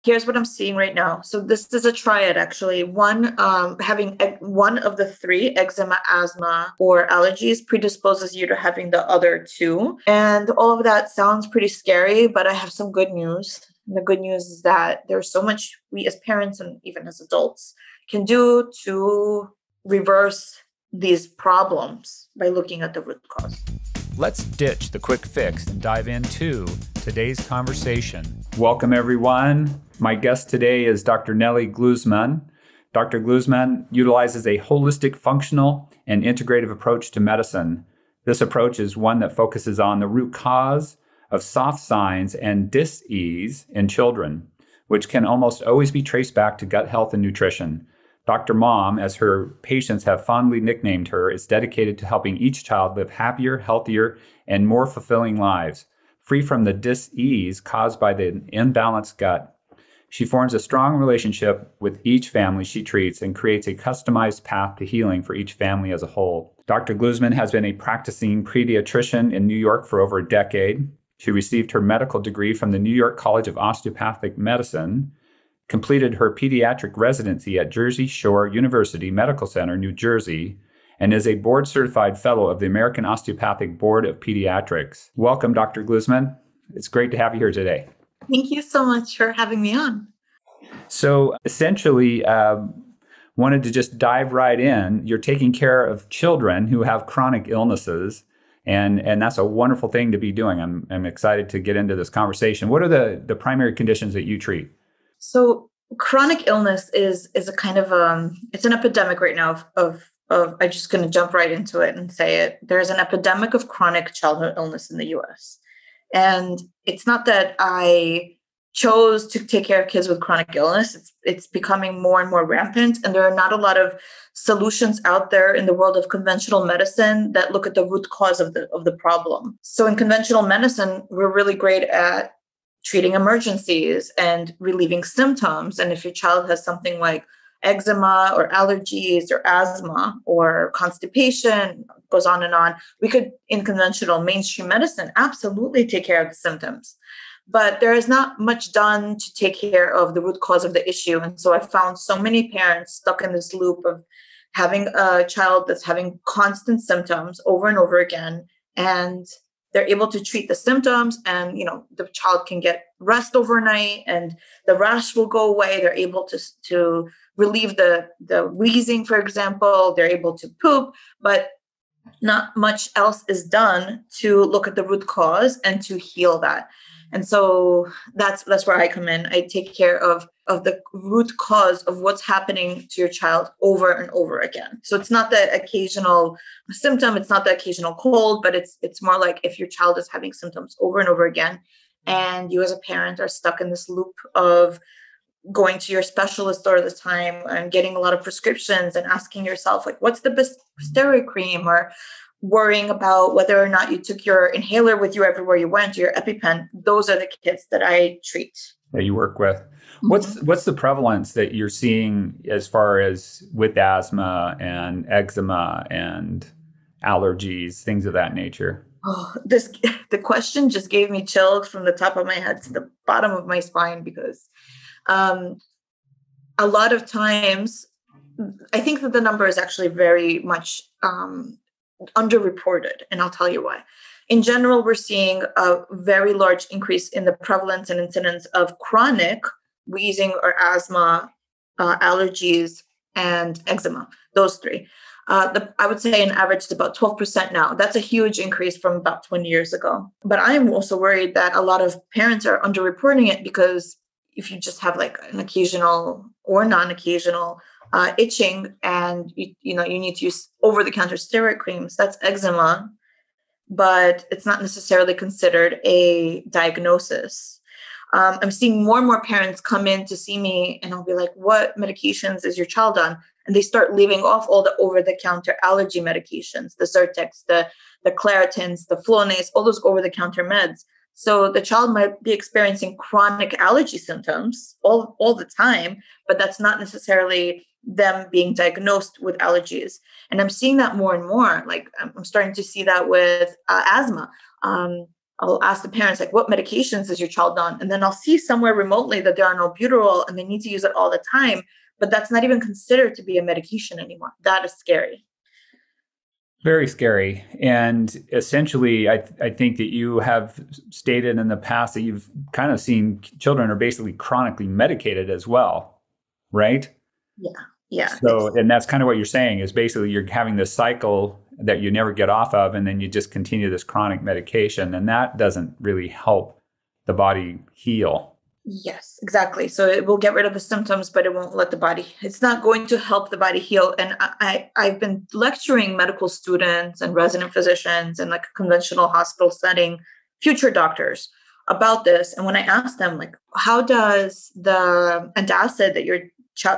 Here's what I'm seeing right now. So this is a triad, actually. One, having one of the three, eczema, asthma, or allergies, predisposes you to having the other two. And all of that sounds pretty scary, but I have some good news. And the good news is that there's so much we as parents and even as adults can do to reverse these problems by looking at the root cause. Let's ditch the quick fix and dive into today's conversation. Welcome, everyone. My guest today is Dr. Nelli Gluzman. Dr. Gluzman utilizes a holistic, functional, and integrative approach to medicine. This approach is one that focuses on the root cause of soft signs and dis-ease in children, which can almost always be traced back to gut health and nutrition. Dr. Mom, as her patients have fondly nicknamed her, is dedicated to helping each child live happier, healthier, and more fulfilling lives, free from the dis-ease caused by the imbalanced gut. She forms a strong relationship with each family she treats and creates a customized path to healing for each family as a whole. Dr. Gluzman has been a practicing pediatrician in New York for over a decade. She received her medical degree from the New York College of Osteopathic Medicine, completed her pediatric residency at Jersey Shore University Medical Center, New Jersey, and is a board-certified fellow of the American Osteopathic Board of Pediatrics. Welcome, Dr. Gluzman. It's great to have you here today. Thank you so much for having me on. So essentially, wanted to just dive right in. You're taking care of children who have chronic illnesses, and that's a wonderful thing to be doing. I'm excited to get into this conversation. What are the primary conditions that you treat? So chronic illness is a kind of it's an epidemic right now of I'm just going to jump right into it and say it. There's an epidemic of chronic childhood illness in the US. And it's not that I chose to take care of kids with chronic illness. It's becoming more and more rampant. And there are not a lot of solutions out there in the world of conventional medicine that look at the root cause of the problem. So in conventional medicine, we're really great at treating emergencies and relieving symptoms. And if your child has something like eczema or allergies or asthma or constipation, goes on and on, we could, in conventional mainstream medicine, absolutely take care of the symptoms. But there is not much done to take care of the root cause of the issue. And so I found so many parents stuck in this loop of having a child that's having constant symptoms over and over again. And they're able to treat the symptoms, and the child can get rest overnight and the rash will go away. They're able to relieve the wheezing, for example. They're able to poop, but not much else is done to look at the root cause and to heal that. And so that's where I come in. I take care of the root cause of what's happening to your child over and over again. So it's not the occasional symptom, it's not the occasional cold, but it's more like if your child is having symptoms over and over again, and you as a parent are stuck in this loop of going to your specialist all the time and getting a lot of prescriptions and asking yourself, like, what's the best steroid cream, or worrying about whether or not you took your inhaler with you everywhere you went, your EpiPen. Those are the kids that I treat. That you work with. What's the prevalence that you're seeing as far as with asthma and eczema and allergies, things of that nature? Oh, the question just gave me chills from the top of my head to the bottom of my spine, because a lot of times, I think that the number is actually very much underreported, and I'll tell you why. In general, we're seeing a very large increase in the prevalence and incidence of chronic wheezing or asthma, allergies, and eczema, those three. I would say on average it's about 12% now. That's a huge increase from about 20 years ago. But I'm also worried that a lot of parents are underreporting it, because if you just have like an occasional or non-occasional itching, and you need to use over-the-counter steroid creams, that's eczema, but it's not necessarily considered a diagnosis. I'm seeing more and more parents come in to see me, and I'll be like, what medications is your child on? And they start leaving off all the over-the-counter allergy medications, the Zyrtex, the Claritins, the Flonase, all those over-the-counter meds. So the child might be experiencing chronic allergy symptoms all the time, but that's not necessarily them being diagnosed with allergies. And I'm seeing that more and more. Like I'm starting to see that with asthma. I'll ask the parents, like, what medications is your child on? And then I'll see somewhere remotely that there are no albuterol and they need to use it all the time. But that's not even considered to be a medication anymore. That is scary. Very scary. And essentially, I think that you have stated in the past that you've kind of seen children are basically chronically medicated as well, right? Yeah. Yeah. So, and that's kind of what you're saying is basically you're having this cycle that you never get off of, and then you just continue this chronic medication, and that doesn't really help the body heal. Yes, exactly. So it will get rid of the symptoms, but it won't let the body, it's not going to help the body heal. And I've been lecturing medical students and resident physicians in like a conventional hospital setting, future doctors about this. And when I ask them, like, how does the antacid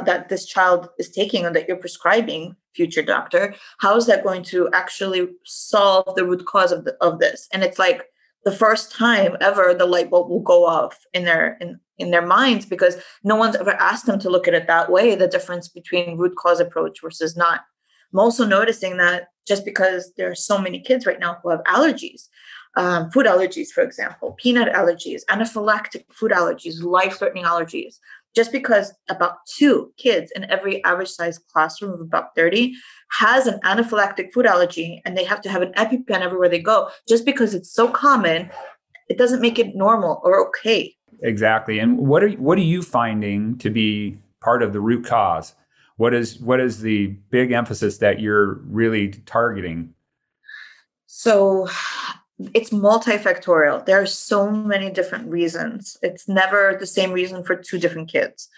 that this child is taking and that you're prescribing, future doctor, how is that going to actually solve the root cause of this? And it's like, the first time ever the light bulb will go off in their minds, because no one's ever asked them to look at it that way, the difference between root cause approach versus not. I'm also noticing that just because there are so many kids right now who have allergies, food allergies, for example, peanut allergies, anaphylactic food allergies, life-threatening allergies, just because about 2 kids in every average size classroom of about 30 has an anaphylactic food allergy, and they have to have an EpiPen everywhere they go. Just because it's so common, it doesn't make it normal or okay. Exactly. And what are you finding to be part of the root cause? What is the big emphasis that you're really targeting? So it's multifactorial. There are so many different reasons. It's never the same reason for 2 different kids.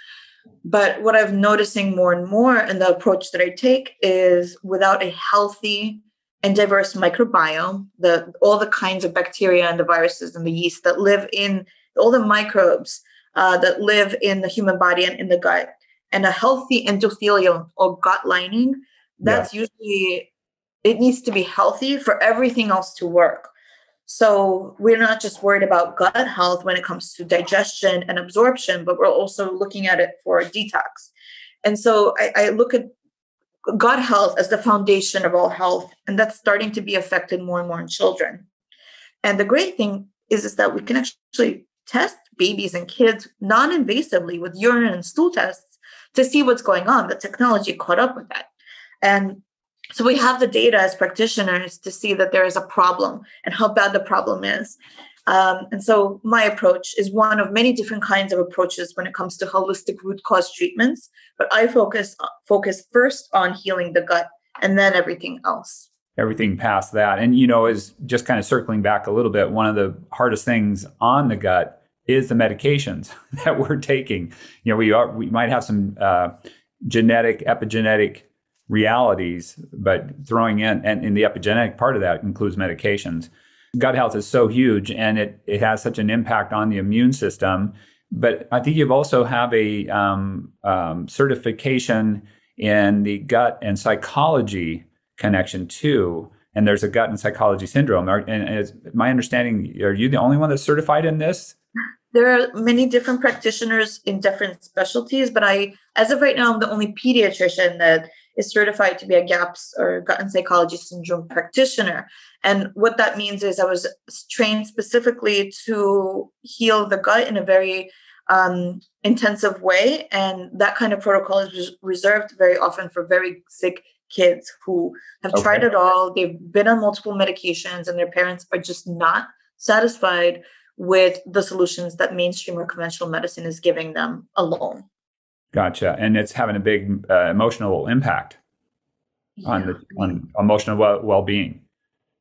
But what I'm noticing more and more in the approach that I take is, without a healthy and diverse microbiome, all the kinds of bacteria and the viruses and the yeast that live in, all the microbes that live in the human body and in the gut, and a healthy endothelium or gut lining, that's usually, it needs to be healthy for everything else to work. So we're not just worried about gut health when it comes to digestion and absorption, but we're also looking at it for detox. And so I look at gut health as the foundation of all health, and that's starting to be affected more and more in children. And the great thing is that we can actually test babies and kids non-invasively with urine and stool tests to see what's going on. The technology caught up with that. And so we have the data as practitioners to see that there is a problem and how bad the problem is. And so my approach is one of many different kinds of approaches when it comes to holistic root cause treatments. But I focus first on healing the gut and then everything else. Everything past that. And, is just kind of circling back a little bit, one of the hardest things on the gut is the medications that we're taking. We might have some epigenetic realities, but throwing in the epigenetic part of that includes medications. Gut health is so huge, and it has such an impact on the immune system. But I think you also have a certification in the gut and psychology connection too. And there's a gut and psychology syndrome. And it's my understanding, are you the only one that's certified in this? There are many different practitioners in different specialties, but as of right now, I'm the only pediatrician that is certified to be a GAPS or gut and psychology syndrome practitioner. And what that means is I was trained specifically to heal the gut in a very intensive way. And that kind of protocol is reserved very often for very sick kids who have tried it all. They've been on multiple medications and their parents are just not satisfied with the solutions that mainstream or conventional medicine is giving them alone. Gotcha. And it's having a big emotional impact on emotional well-being.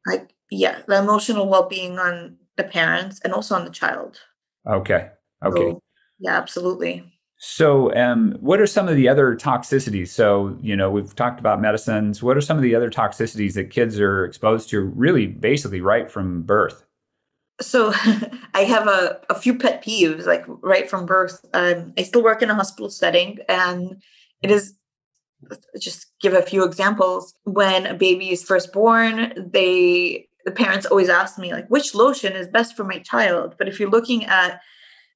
The emotional well-being on the parents and also on the child. Okay. So, yeah, absolutely. So what are some of the other toxicities? So, we've talked about medicines. What are some of the other toxicities that kids are exposed to really basically right from birth? So I have a few pet peeves, like right from birth. I still work in a hospital setting, and it is, just give a few examples. When a baby is first born, the parents always ask me, like, which lotion is best for my child? But if you're looking at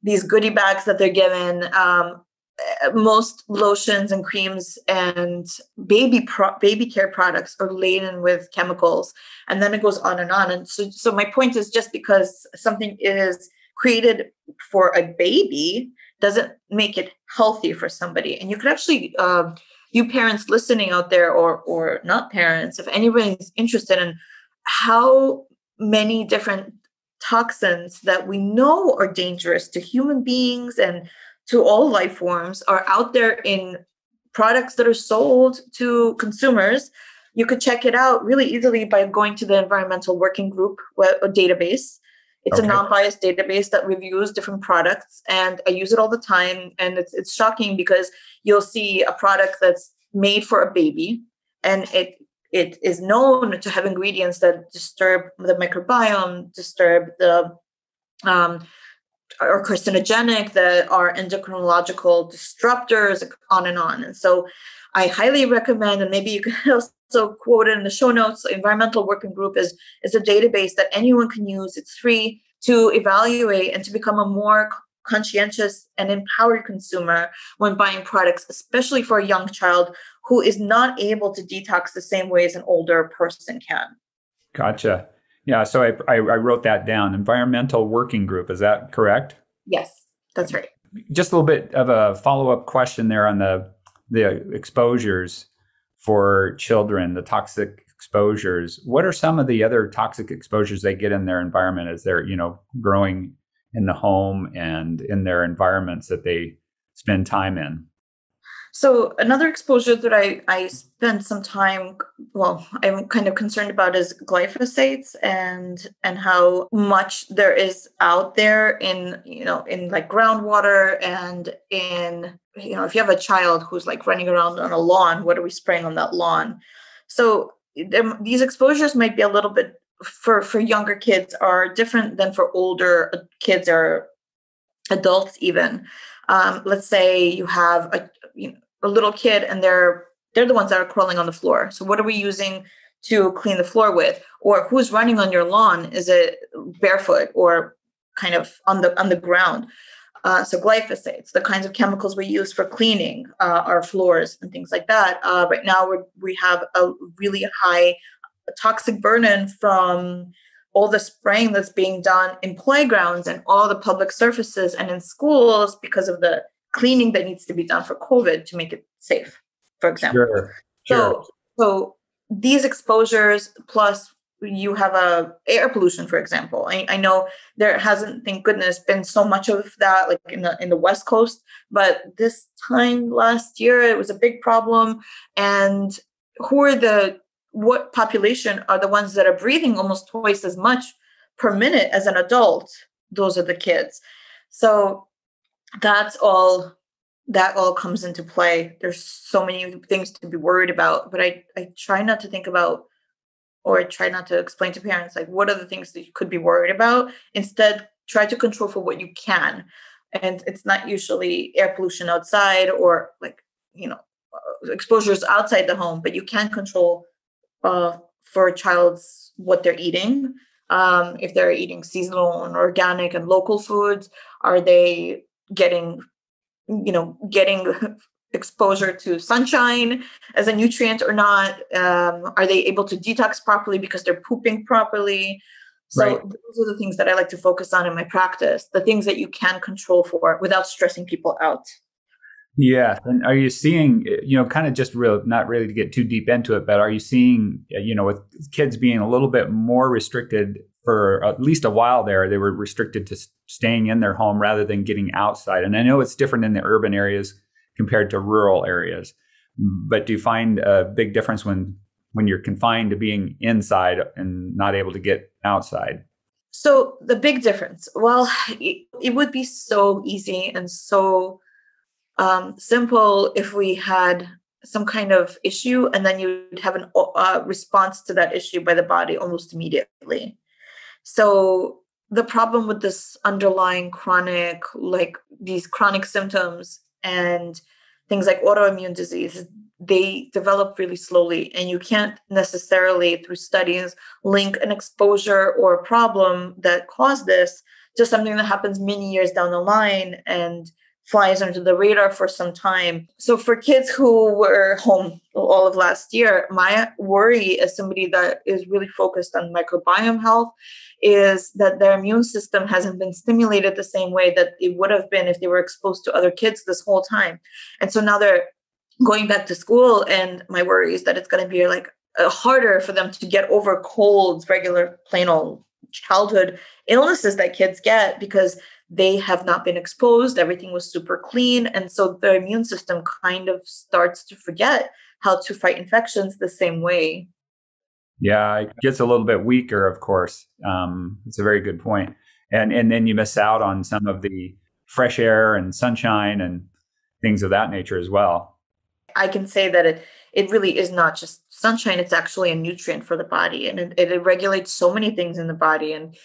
these goodie bags that they're given, most lotions and creams and baby care products are laden with chemicals, and then it goes on and on. And so my point is, just because something is created for a baby doesn't make it healthy for somebody. And you could actually, you parents listening out there, or not parents, if anybody's interested in how many different toxins that we know are dangerous to human beings and to all life forms are out there in products that are sold to consumers, you could check it out really easily by going to the Environmental Working Group database. It's a non-biased database that reviews different products, and I use it all the time. And it's shocking because you'll see a product that's made for a baby, and it is known to have ingredients that disturb the microbiome, disturb the are carcinogenic, that are endocrinological disruptors, on and on. And so I highly recommend, and maybe you can also quote it in the show notes, Environmental Working Group is a database that anyone can use. It's free to evaluate and to become a more conscientious and empowered consumer when buying products, especially for a young child who is not able to detox the same way as an older person can. Gotcha. Yeah, so I wrote that down. Environmental Working Group, is that correct? Yes, that's right. Just a little bit of a follow-up question there on the exposures for children, the toxic exposures. What are some of the other toxic exposures they get in their environment as they're, growing in the home and in their environments that they spend time in? So another exposure that I spent some time, I'm kind of concerned about, is glyphosates and how much there is out there in like groundwater, and in, if you have a child who's like running around on a lawn, what are we spraying on that lawn? So these exposures might be a little bit for younger kids are different than for older kids or adults even. Let's say you have a little kid and they're the ones that are crawling on the floor. So what are we using to clean the floor with? Or who's running on your lawn? Is it barefoot or kind of on the ground? So glyphosates, the kinds of chemicals we use for cleaning our floors and things like that. Right now we have a really high toxic burden from all the spraying that's being done in playgrounds and all the public surfaces and in schools because of the cleaning that needs to be done for COVID to make it safe, for example. Sure. So these exposures, plus you have air pollution, for example. I know there hasn't, thank goodness, been so much of that like in the West Coast, but this time last year it was a big problem. And what population are the ones that are breathing almost twice as much per minute as an adult? Those are the kids. So that all comes into play. There's so many things to be worried about, but I try not to think about, or I try not to explain to parents, like, what are the things that you could be worried about? Instead, try to control for what you can. And it's not usually air pollution outside or exposures outside the home, but you can control for a child's what they're eating. If they're eating seasonal and organic and local foods, are they getting exposure to sunshine as a nutrient or not? Are they able to detox properly because they're pooping properly? So Right. Those are the things that I like to focus on in my practice, the things that you can control for without stressing people out. Yeah. And are you seeing, kind of just not really to get too deep into it, but are you seeing, with kids being a little bit more restricted for at least a while there, they were restricted to staying in their home rather than getting outside? And I know it's different in the urban areas compared to rural areas, but do you find a big difference when you're confined to being inside and not able to get outside? So the big difference, it would be so easy and so simple if we had some kind of issue and then you'd have a response to that issue by the body almost immediately. So the problem with this underlying these chronic symptoms and things like autoimmune disease, they develop really slowly, and you can't necessarily through studies link an exposure or a problem that caused this to something that happens many years down the line and flies under the radar for some time. So for kids who were home all of last year, my worry as somebody that is really focused on microbiome health is that their immune system hasn't been stimulated the same way that it would have been if they were exposed to other kids this whole time. And so now they're going back to school, and my worry is that it's going to be like harder for them to get over colds, regular plain old childhood illnesses that kids get, because they have not been exposed. Everything was super clean. And so their immune system kind of starts to forget how to fight infections the same way. Yeah, it gets a little bit weaker, of course. It's a very good point. And then you miss out on some of the fresh air and sunshine and things of that nature as well. I can say that it really is not just sunshine. It's actually a nutrient for the body, and it regulates so many things in the body, and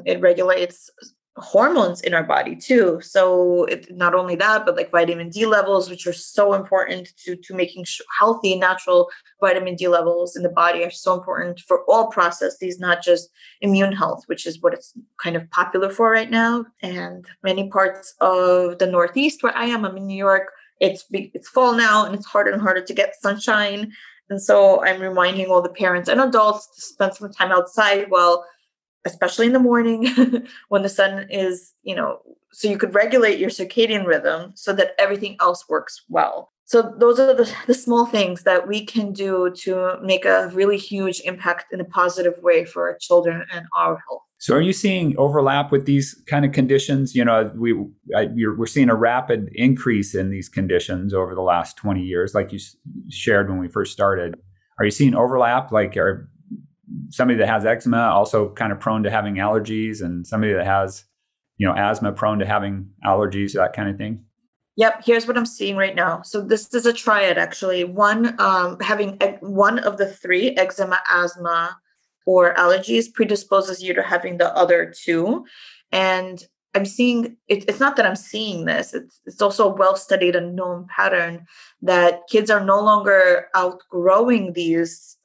it regulates hormones in our body too. So not only that, but like vitamin D levels, which are so important to making sure healthy, natural vitamin D levels in the body are so important for all processes, not just immune health, which is what it's kind of popular for right now. And many parts of the Northeast where I'm in New York, it's fall now, and it's harder and harder to get sunshine. And so I'm reminding all the parents and adults to spend some time outside, especially in the morning when the sun is, so you could regulate your circadian rhythm so that everything else works well. So those are the small things that we can do to make a really huge impact in a positive way for our children and our health. So are you seeing overlap with these kind of conditions? We're seeing a rapid increase in these conditions over the last 20 years, like you shared when we first started. Are you seeing overlap? Like, are somebody that has eczema also kind of prone to having allergies, and somebody that has, asthma prone to having allergies, that kind of thing? Yep. Here's what I'm seeing right now. So this is a triad, actually. One, having one of the three, eczema, asthma, or allergies, predisposes you to having the other two. And I'm seeing, it's not that I'm seeing this, it's also a well-studied and known pattern that kids are no longer outgrowing these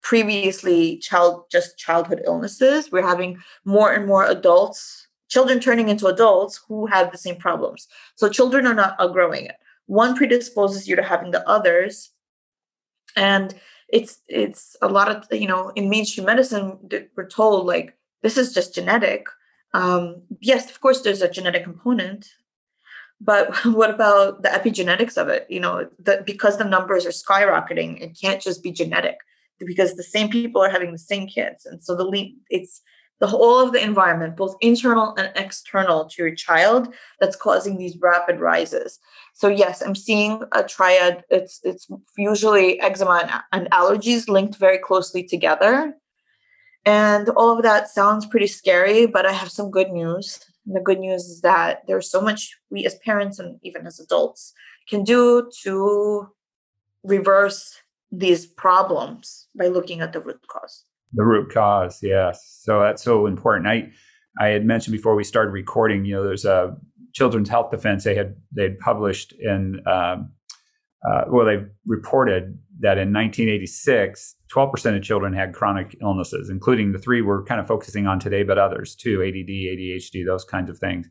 previously childhood illnesses. We're having more and more children turning into adults who have the same problems. So children are not outgrowing it. One predisposes you to having the others. And it's a lot of, in mainstream medicine, we're told like, this is just genetic. Yes, of course, there's a genetic component, but what about the epigenetics of it? Because the numbers are skyrocketing, it can't just be genetic, because the same people are having the same kids. And so it's the whole of the environment, both internal and external to your child, that's causing these rapid rises. So yes, I'm seeing a triad. It's usually eczema and allergies linked very closely together. And all of that sounds pretty scary, but I have some good news. And the good news is that there's so much we as parents and even as adults can do to reverse these problems by looking at the root cause. The root cause, yes. So that's so important. I had mentioned before we started recording, there's a Children's Health Defense. They'd published they've reported that in 1986, 12% of children had chronic illnesses, including the three we're kind of focusing on today, but others too, ADD, ADHD, those kinds of things.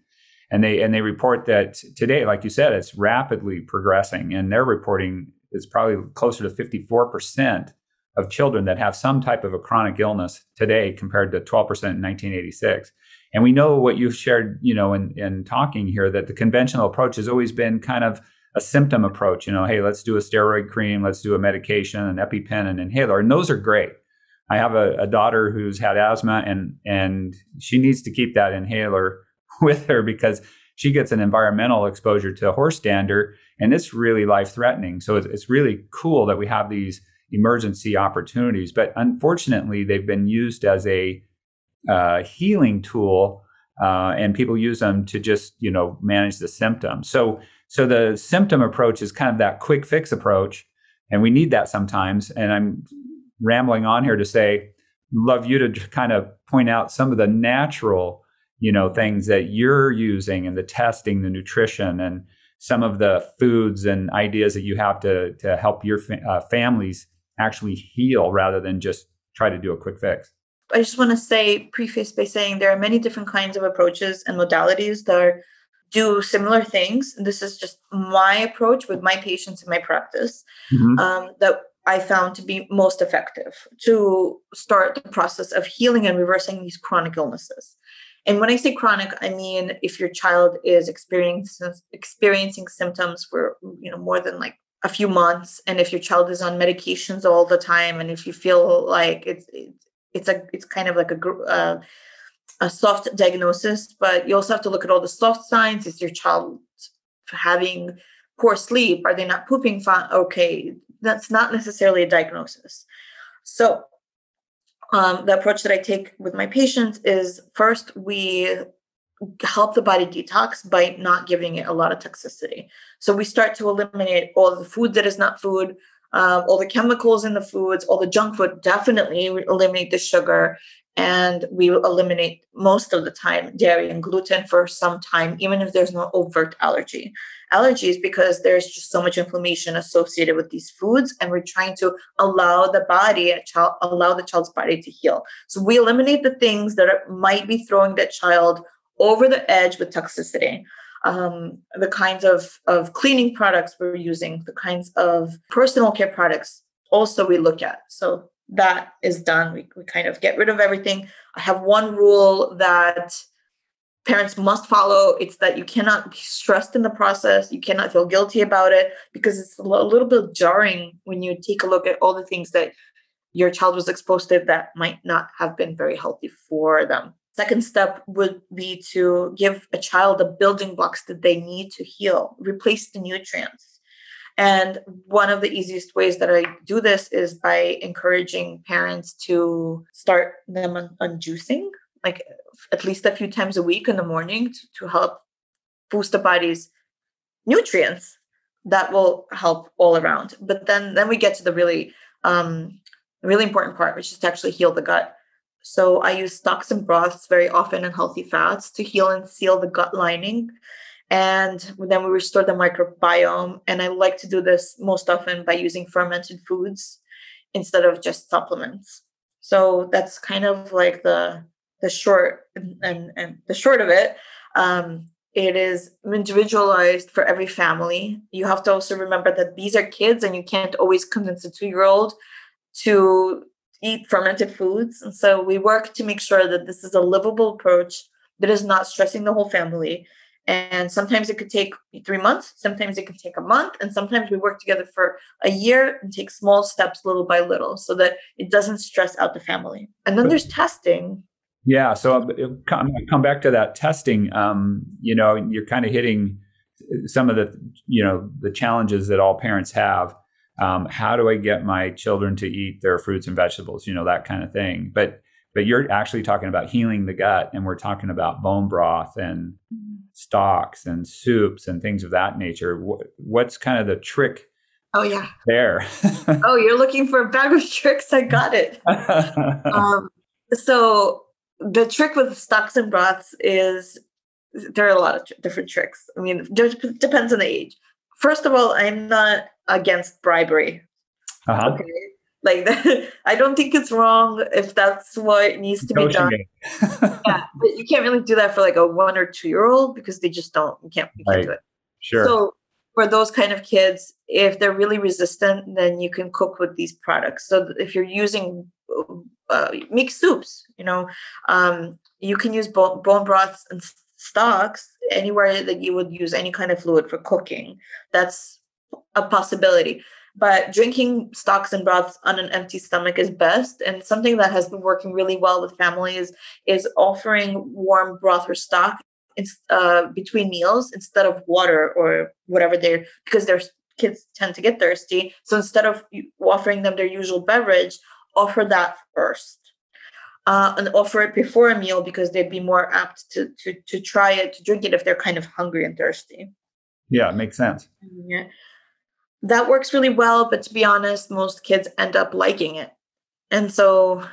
And they report that today, like you said, it's rapidly progressing, and they're reporting it's probably closer to 54% of children that have some type of a chronic illness today compared to 12% in 1986. And we know what you've shared, in talking here, that the conventional approach has always been kind of a symptom approach. Hey, let's do a steroid cream, let's do a medication, an EpiPen, an inhaler. And those are great. I have a daughter who's had asthma, and she needs to keep that inhaler with her because she gets an environmental exposure to a horse dander, and it's really life-threatening. So it's really cool that we have these emergency opportunities, but unfortunately, they've been used as a healing tool, and people use them to just manage the symptoms. So the symptom approach is kind of that quick fix approach, and we need that sometimes. And I'm rambling on here to say, love you to kind of point out some of the natural, things that you're using, and the testing, the nutrition, and some of the foods and ideas that you have to help your families actually heal rather than just try to do a quick fix. I just want to preface by saying there are many different kinds of approaches and modalities that are do similar things. And this is just my approach with my patients in my practice, that I found to be most effective to start the process of healing and reversing these chronic illnesses. And when I say chronic, I mean if your child is experiencing symptoms for more than like a few months, and if your child is on medications all the time, and if you feel like it's kind of like a soft diagnosis, but you also have to look at all the soft signs. Is your child having poor sleep? Are they not pooping fine? Okay, that's not necessarily a diagnosis. So the approach that I take with my patients is, first, we help the body detox by not giving it a lot of toxicity. So we start to eliminate all of the food that is not food, all the chemicals in the foods, all the junk food. Definitely we eliminate the sugar, and we eliminate most of the time dairy and gluten for some time, even if there's no overt allergy. Allergies, because there's just so much inflammation associated with these foods, and we're trying to allow the child's body to heal. So we eliminate the things that might be throwing that child over the edge with toxicity. The kinds of cleaning products we're using, the kinds of personal care products also we look at. So that is done. We kind of get rid of everything. I have one rule that parents must follow. It's that you cannot be stressed in the process. You cannot feel guilty about it, because it's a little bit jarring when you take a look at all the things that your child was exposed to that might not have been very healthy for them. Second step would be to give a child the building blocks that they need to heal, replace the nutrients. And one of the easiest ways that I do this is by encouraging parents to start them on juicing, like at least a few times a week in the morning to help boost the body's nutrients. That will help all around. But then we get to the really important part, which is to actually heal the gut. So I use stocks and broths very often and healthy fats to heal and seal the gut lining. And then we restore the microbiome. And I like to do this most often by using fermented foods instead of just supplements. So that's kind of like the short and the short of it. It is individualized for every family. You have to also remember that these are kids, and you can't always convince a 2-year-old to eat fermented foods. And so we work to make sure that this is a livable approach that is not stressing the whole family. And sometimes it could take 3 months, sometimes it can take a month, and sometimes we work together for a year and take small steps little by little so that it doesn't stress out the family. And then there's testing. Yeah, so I'll come back to that testing. You're kind of hitting some of the challenges that all parents have. How do I get my children to eat their fruits and vegetables? That kind of thing. But you're actually talking about healing the gut, and we're talking about bone broth and stocks and soups and things of that nature. What's kind of the trick? Oh, yeah. There. Oh, you're looking for a bag of tricks? I got it. So the trick with stocks and broths is there are a lot of different tricks. I mean, it depends on the age. First of all, I'm not against bribery. Okay. Like I don't think it's wrong if that's what needs to be done. Yeah, but you can't really do that for like a 1 or 2-year-old because they just don't. You can't do it. Sure. So for those kind of kids, if they're really resistant, then you can cook with these products. So if you're using mixed soups, you can use bone broths and stocks anywhere that you would use any kind of fluid for cooking. That's a possibility. But drinking stocks and broths on an empty stomach is best. And something that has been working really well with families is offering warm broth or stock between meals instead of water or whatever because their kids tend to get thirsty. So instead of offering them their usual beverage, offer that first. And offer it before a meal because they'd be more apt to try it, to drink it if they're kind of hungry and thirsty. Yeah, it makes sense. Yeah. That works really well, but to be honest, most kids end up liking it. And so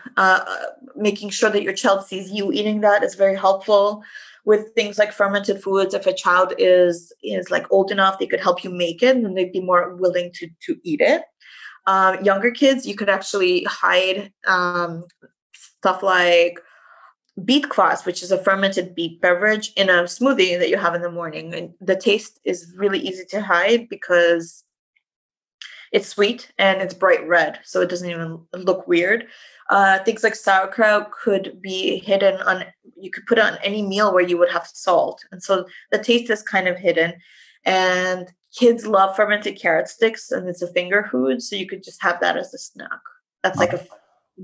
making sure that your child sees you eating that is very helpful. With things like fermented foods, if a child is like old enough, they could help you make it and they'd be more willing to eat it. Younger kids, you could actually hide stuff like beet kvass, which is a fermented beet beverage, in a smoothie that you have in the morning. And the taste is really easy to hide because it's sweet and it's bright red, so it doesn't even look weird. Things like sauerkraut could be hidden on, you could put it on any meal where you would have salt. And so the taste is kind of hidden. And kids love fermented carrot sticks, and it's a finger food. So you could just have that as a snack. That's like a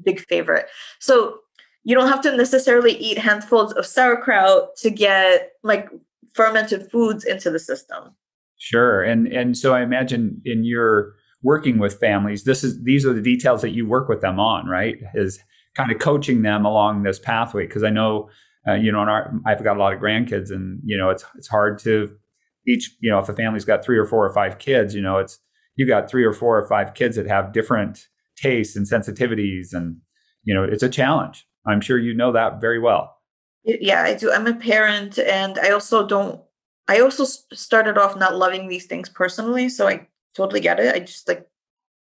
big favorite. So you don't have to necessarily eat handfuls of sauerkraut to get like fermented foods into the system. Sure. And so I imagine in your working with families, these are the details that you work with them on, right? Is kind of coaching them along this pathway. Because I know, I've got a lot of grandkids, and it's hard to each, if a family's got 3 or 4 or 5 kids, you got 3 or 4 or 5 kids that have different tastes and sensitivities, and it's a challenge. I'm sure you know that very well. Yeah, I do. I'm a parent, and I also started off not loving these things personally, so I totally get it. I just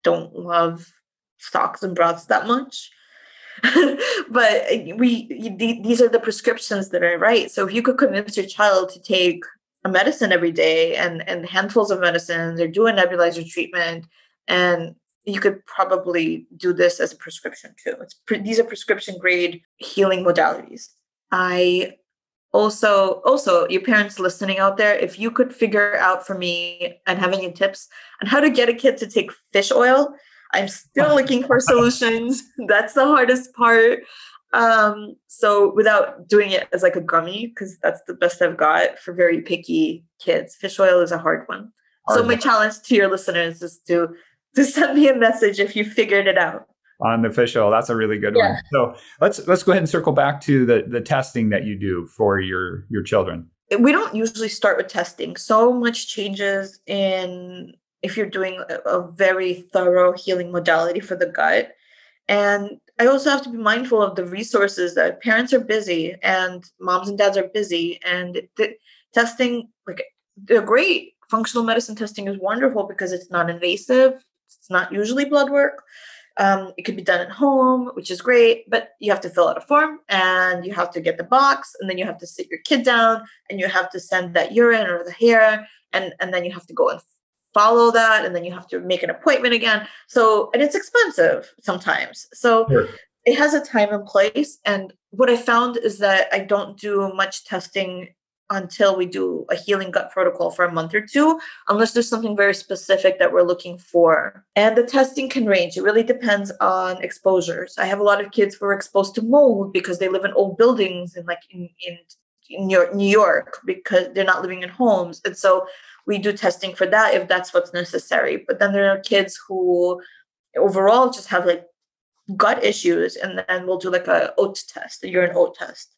don't love stocks and broths that much. But these are the prescriptions that I write. So if you could convince your child to take a medicine every day and handfuls of medicines, or do a nebulizer treatment, and you could probably do this as a prescription too. These are prescription grade healing modalities. I also, your parents listening out there, if you could figure out for me and have any tips on how to get a kid to take fish oil, I'm still looking for solutions. That's the hardest part. So without doing it as like a gummy, because that's the best I've got for very picky kids. Fish oil is a hard one. So my challenge to your listeners is to send me a message if you figured it out. On the fish oil, that's a really good one. So let's go ahead and circle back to the testing that you do for your children. We don't usually start with testing. So much changes if you're doing a very thorough healing modality for the gut. And I also have to be mindful of the resources that parents are busy and moms and dads are busy. And the testing, the great functional medicine testing is wonderful because it's non-invasive. It's not usually blood work. It could be done at home, which is great, but you have to fill out a form and you have to get the box, and then you have to sit your kid down and you have to send that urine or the hair, and then you have to go and follow that, and then you have to make an appointment again. So, and it's expensive sometimes. So sure. It has a time and place. And what I found is that I don't do much testing until we do a healing gut protocol for a month or 2, unless there's something very specific that we're looking for. And the testing can range. It really depends on exposures. I have a lot of kids who are exposed to mold because they live in old buildings and in New York, because they're not living in homes. And so we do testing for that if that's what's necessary. But then there are kids who overall just have gut issues, and then we'll do a oat test, a urine oat test.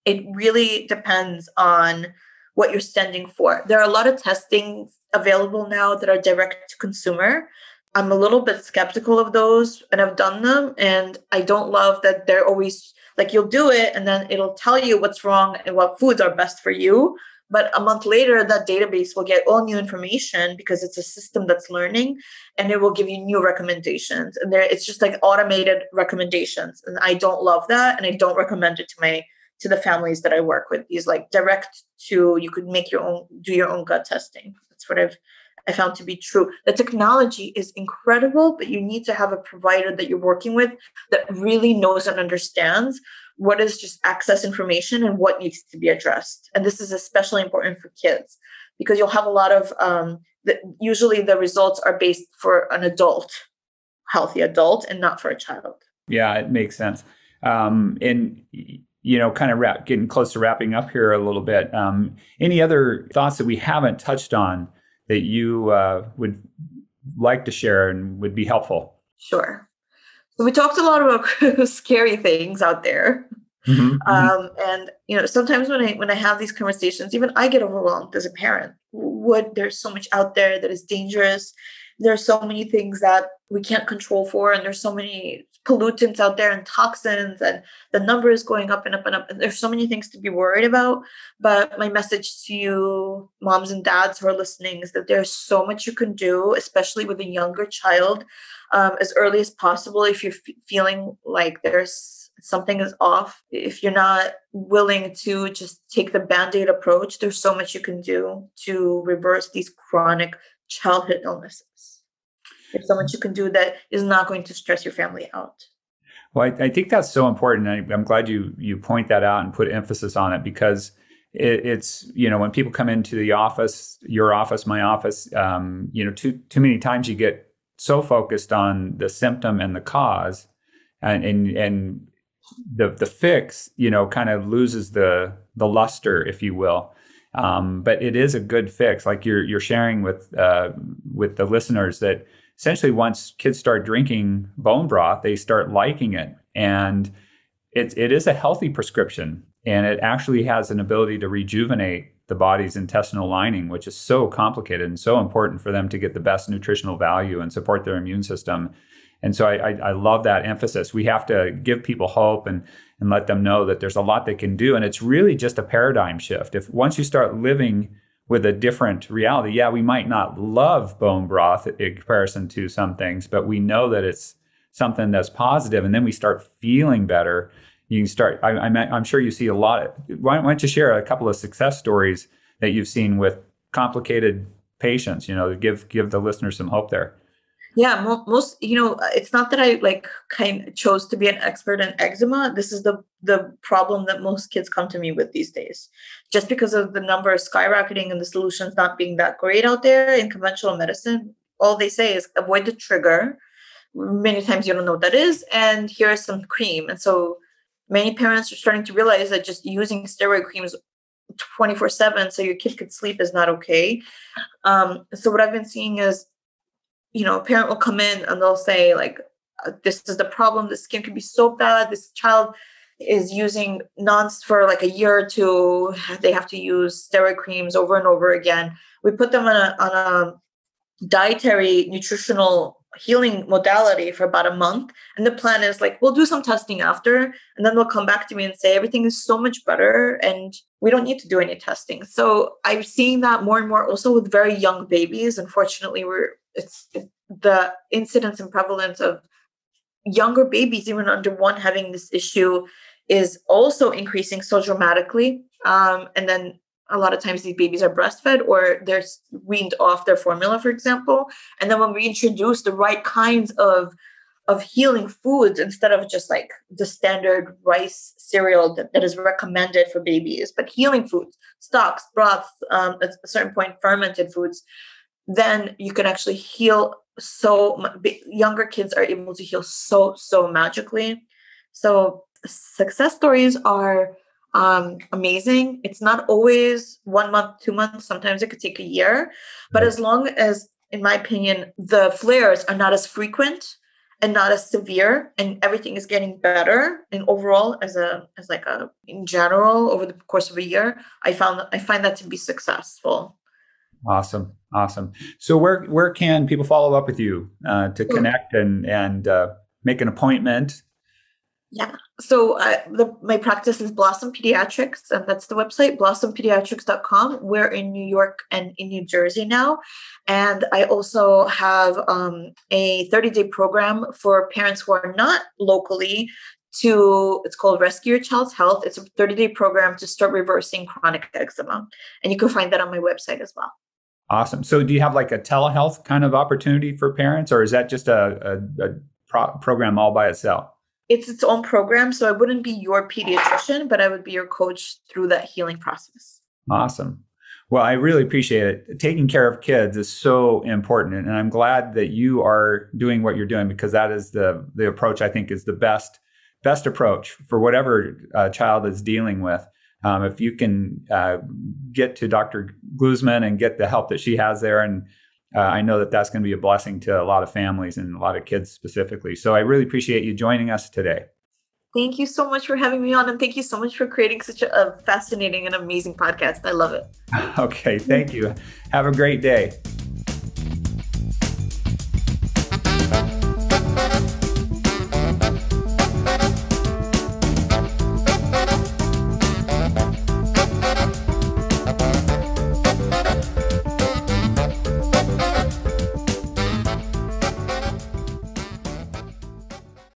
It really depends on what you're sending for. There are a lot of testing available now that are direct to consumer. I'm a little bit skeptical of those, and I've done them. And I don't love that they're always you'll do it and then it'll tell you what's wrong and what foods are best for you. But a month later, that database will get all new information because it's a system that's learning, and it will give you new recommendations. And it's just automated recommendations. And I don't love that. And I don't recommend it to the families that I work with. These direct to, you could do your own gut testing. That's what I found to be true. The technology is incredible, but you need to have a provider that you're working with that really knows and understands what is just access information and what needs to be addressed. And this is especially important for kids because you'll have a lot of, usually the results are based for an adult, healthy adult, and not for a child. Yeah, it makes sense. And kind of getting close to wrapping up here a little bit. Any other thoughts that we haven't touched on that you would like to share and would be helpful? Sure. So we talked a lot about scary things out there. And, sometimes when I have these conversations, even I get overwhelmed as a parent. There's so much out there that is dangerous. There's so many things that we can't control for. And there's so many pollutants out there and toxins, and the number is going up and up and up. And there's so many things to be worried about. But my message to you, moms and dads who are listening, is that there's so much you can do, especially with a younger child, as early as possible. If you're feeling like there's something is off. If you're not willing to just take the Band-Aid approach, there's so much you can do to reverse these chronic childhood illnesses. There's so much you can do that is not going to stress your family out. Well, I think that's so important. I'm glad you point that out and put emphasis on it, because it's, when people come into the office, your office, my office, too many times you get so focused on the symptom and the cause, and the fix, kind of loses the luster, if you will. But it is a good fix, like you're sharing with the listeners, that essentially once kids start drinking bone broth, they start liking it, and it is a healthy prescription, and it actually has an ability to rejuvenate the body's intestinal lining, which is so complicated and so important for them to get the best nutritional value and support their immune system. And so I love that emphasis. We have to give people hope and let them know that there's a lot they can do. And it's really just a paradigm shift. If once you start living with a different reality, we might not love bone broth in comparison to some things, but we know that it's something that's positive, and then we start feeling better. You can start, I'm sure you see a lot. Why don't you share a couple of success stories that you've seen with complicated patients, to give the listeners some hope there? Yeah, most, it's not that I kind of chose to be an expert in eczema. This is the problem that most kids come to me with these days, just because of the number skyrocketing and the solutions not being that great out there in conventional medicine. All they say is avoid the trigger. Many times you don't know what that is, and here's some cream. And so many parents are starting to realize that just using steroid creams 24/7 so your kid could sleep is not okay. So what I've been seeing is, a parent will come in and they'll say, this is the problem. The skin can be so bad. This child is using for a year or two. They have to use steroid creams over and over again. We put them on a dietary nutritional healing modality for about a month. And the plan is we'll do some testing after, and then they'll come back to me and say, everything is so much better and we don't need to do any testing. So I'm seeing that more and more also with very young babies. Unfortunately, the incidence and prevalence of younger babies, even under 1, having this issue is also increasing so dramatically. And then a lot of times these babies are breastfed or they're weaned off their formula, for example. And then when we introduce the right kinds of healing foods, instead of just the standard rice cereal that is recommended for babies, but healing foods, stocks, broths, at a certain point, fermented foods, then you can actually heal younger kids are able to heal so magically. So success stories are amazing. It's not always 1 month, 2 months. Sometimes it could take a year, but as long as, in my opinion, the flares are not as frequent and not as severe, and everything is getting better, and overall in general over the course of a year, I find that to be successful. Awesome. So where can people follow up with you to connect and make an appointment? Yeah. So my practice is Blossom Pediatrics, and that's the website, blossompediatrics.com. We're in New York and in New Jersey now. And I also have a 30-day program for parents who are not locally it's called Rescue Your Child's Health. It's a 30-day program to start reversing chronic eczema. And you can find that on my website as well. Awesome. So do you have a telehealth kind of opportunity for parents, or is that just a program all by itself? It's its own program. So I wouldn't be your pediatrician, but I would be your coach through that healing process. Awesome. Well, I really appreciate it. Taking care of kids is so important. And I'm glad that you are doing what you're doing, because that is the approach I think is the best approach for whatever child is dealing with. If you can get to Dr. Gluzman and get the help that she has there, and I know that that's going to be a blessing to a lot of families and a lot of kids specifically. So I really appreciate you joining us today. Thank you so much for having me on, and thank you so much for creating such a fascinating and amazing podcast. I love it. Okay, thank you. Have a great day.